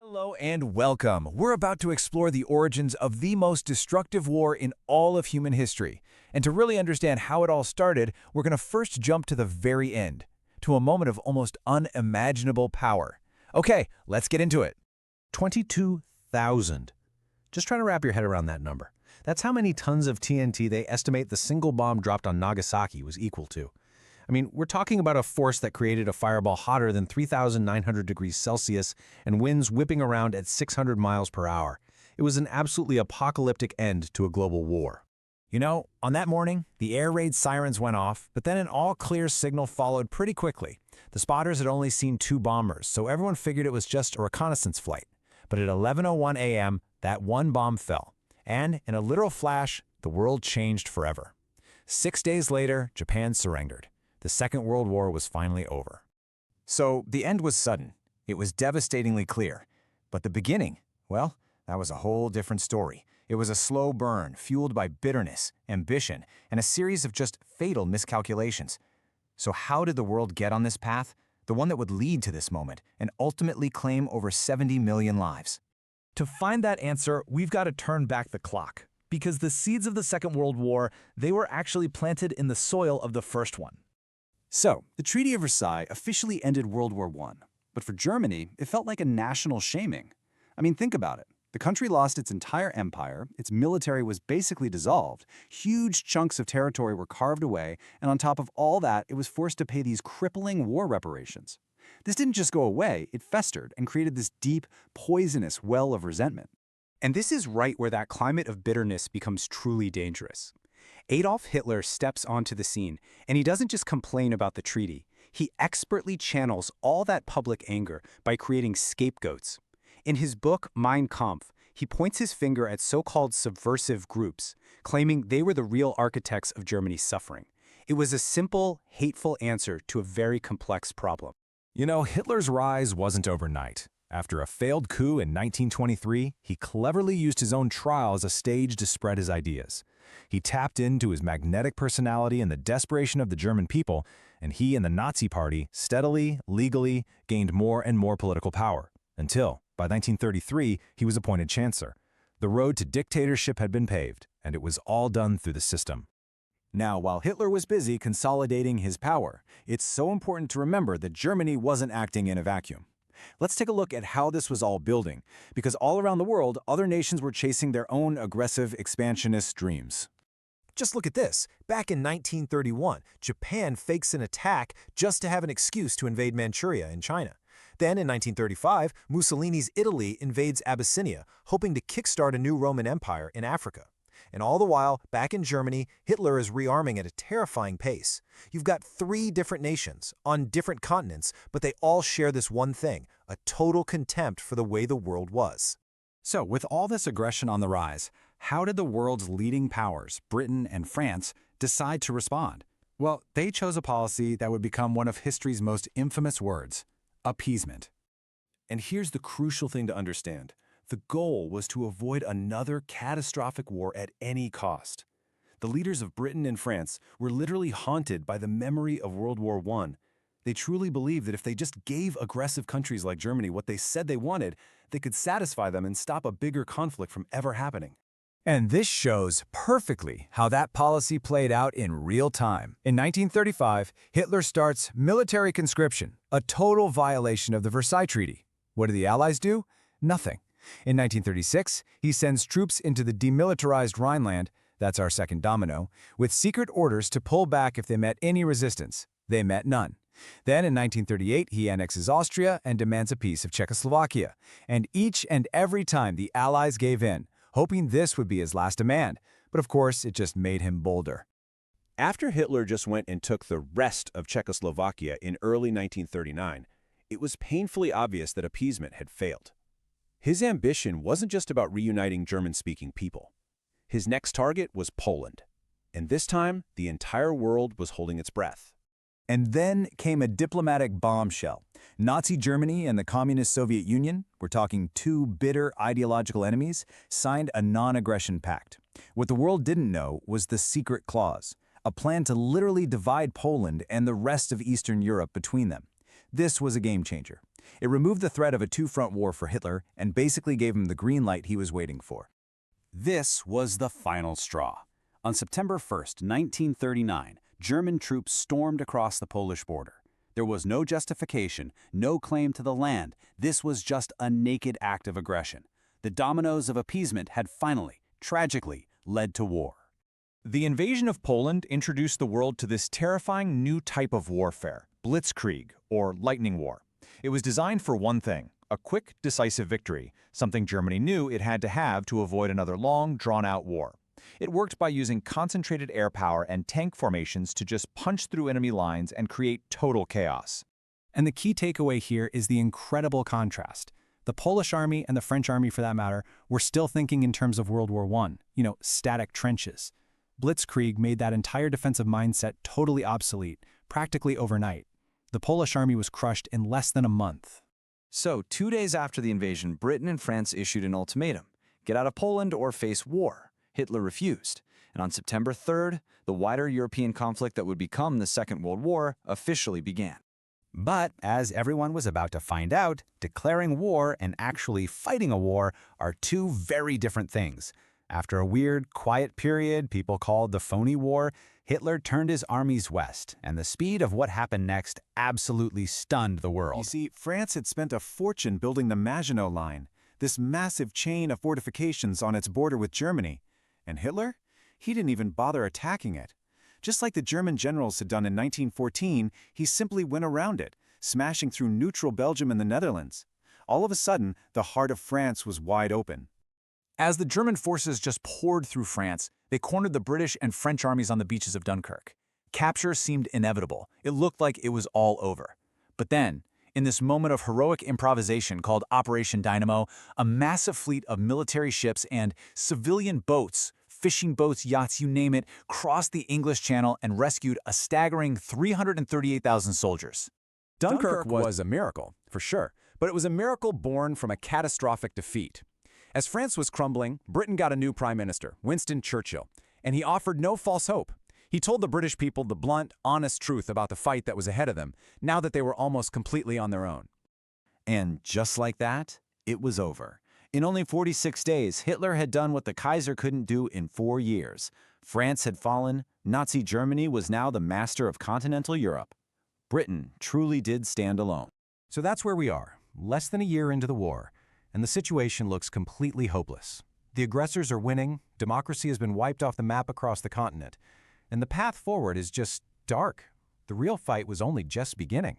Hello and welcome. We're about to explore the origins of the most destructive war in all of human history. And to really understand how it all started, we're going to first jump to the very end, to a moment of almost unimaginable power. Okay, let's get into it. 22,000. Just try to wrap your head around that number. That's how many tons of TNT they estimate the single bomb dropped on Nagasaki was equal to. I mean, we're talking about a force that created a fireball hotter than 3,900 degrees Celsius and winds whipping around at 600 miles per hour. It was an absolutely apocalyptic end to a global war. You know, on that morning, the air raid sirens went off, but then an all-clear signal followed pretty quickly. The spotters had only seen 2 bombers, so everyone figured it was just a reconnaissance flight. But at 11:01 a.m., that one bomb fell. And, in a literal flash, the world changed forever. 6 days later, Japan surrendered. The Second World War was finally over. So, the end was sudden. It was devastatingly clear. But the beginning, well, that was a whole different story. It was a slow burn, fueled by bitterness, ambition, and a series of just fatal miscalculations. So how did the world get on this path? The one that would lead to this moment, and ultimately claim over 70 million lives. To find that answer, we've got to turn back the clock. Because the seeds of the Second World War, they were actually planted in the soil of the first one. So, the Treaty of Versailles officially ended World War I, but for Germany, it felt like a national shaming. I mean, think about it. The country lost its entire empire, its military was basically dissolved, huge chunks of territory were carved away, and on top of all that, it was forced to pay these crippling war reparations. This didn't just go away, it festered and created this deep, poisonous well of resentment. And this is right where that climate of bitterness becomes truly dangerous. Adolf Hitler steps onto the scene, and he doesn't just complain about the treaty. He expertly channels all that public anger by creating scapegoats. In his book, Mein Kampf, he points his finger at so-called subversive groups, claiming they were the real architects of Germany's suffering. It was a simple, hateful answer to a very complex problem. You know, Hitler's rise wasn't overnight. After a failed coup in 1923, he cleverly used his own trial as a stage to spread his ideas. He tapped into his magnetic personality and the desperation of the German people, and he and the Nazi Party steadily, legally, gained more and more political power, until, by 1933, he was appointed chancellor. The road to dictatorship had been paved, and it was all done through the system. Now, while Hitler was busy consolidating his power, it's so important to remember that Germany wasn't acting in a vacuum. Let's take a look at how this was all building, because all around the world, other nations were chasing their own aggressive, expansionist dreams. Just look at this. Back in 1931, Japan fakes an attack just to have an excuse to invade Manchuria in China. Then, in 1935, Mussolini's Italy invades Abyssinia, hoping to kickstart a new Roman Empire in Africa. And all the while, back in Germany, Hitler is rearming at a terrifying pace. You've got 3 different nations, on different continents, but they all share this one thing, a total contempt for the way the world was. So, with all this aggression on the rise, how did the world's leading powers, Britain and France, decide to respond? Well, they chose a policy that would become one of history's most infamous words, appeasement. And here's the crucial thing to understand. The goal was to avoid another catastrophic war at any cost. The leaders of Britain and France were literally haunted by the memory of World War I. They truly believed that if they just gave aggressive countries like Germany what they said they wanted, they could satisfy them and stop a bigger conflict from ever happening. And this shows perfectly how that policy played out in real time. In 1935, Hitler starts military conscription, a total violation of the Versailles Treaty. What do the Allies do? Nothing. In 1936, he sends troops into the demilitarized Rhineland, that's our second domino, with secret orders to pull back if they met any resistance. They met none. Then in 1938, he annexes Austria and demands a piece of Czechoslovakia. And each and every time the Allies gave in, hoping this would be his last demand. But of course, it just made him bolder. After Hitler just went and took the rest of Czechoslovakia in early 1939, it was painfully obvious that appeasement had failed. His ambition wasn't just about reuniting German-speaking people. His next target was Poland. And this time, the entire world was holding its breath. And then came a diplomatic bombshell. Nazi Germany and the Communist Soviet Union, we're talking 2 bitter ideological enemies, signed a non-aggression pact. What the world didn't know was the secret clause, a plan to literally divide Poland and the rest of Eastern Europe between them. This was a game changer. It removed the threat of a two-front war for Hitler and basically gave him the green light he was waiting for. This was the final straw. On September 1st, 1939, German troops stormed across the Polish border. There was no justification, no claim to the land. This was just a naked act of aggression. The dominoes of appeasement had finally, tragically, led to war. The invasion of Poland introduced the world to this terrifying new type of warfare, Blitzkrieg, or lightning war. It was designed for one thing: a quick, decisive victory, something Germany knew it had to have to avoid another long, drawn-out war. It worked by using concentrated air power and tank formations to just punch through enemy lines and create total chaos. And the key takeaway here is the incredible contrast. The Polish army, and the French army for that matter, were still thinking in terms of World War I, static trenches. Blitzkrieg made that entire defensive mindset totally obsolete, practically overnight. The Polish army was crushed in less than a month. So, 2 days after the invasion, Britain and France issued an ultimatum: get out of Poland or face war. Hitler refused, and on September 3rd, the wider European conflict that would become the Second World War officially began. But, as everyone was about to find out, declaring war and actually fighting a war are two very different things. After a weird, quiet period people called the phony war, Hitler turned his armies west, and the speed of what happened next absolutely stunned the world. You see, France had spent a fortune building the Maginot Line, this massive chain of fortifications on its border with Germany. And Hitler? He didn't even bother attacking it. Just like the German generals had done in 1914, he simply went around it, smashing through neutral Belgium and the Netherlands. All of a sudden, the heart of France was wide open. As the German forces just poured through France, they cornered the British and French armies on the beaches of Dunkirk. Capture seemed inevitable. It looked like it was all over. But then, in this moment of heroic improvisation called Operation Dynamo, a massive fleet of military ships and civilian boats, fishing boats, yachts, you name it, crossed the English Channel and rescued a staggering 338,000 soldiers. Dunkirk was a miracle, for sure, but it was a miracle born from a catastrophic defeat. As France was crumbling, Britain got a new prime minister, Winston Churchill, and he offered no false hope. He told the British people the blunt, honest truth about the fight that was ahead of them, now that they were almost completely on their own. And just like that, it was over. In only 46 days, Hitler had done what the Kaiser couldn't do in 4 years. France had fallen, Nazi Germany was now the master of continental Europe. Britain truly did stand alone. So that's where we are, less than a year into the war, and the situation looks completely hopeless. The aggressors are winning, democracy has been wiped off the map across the continent, and the path forward is just dark. The real fight was only just beginning.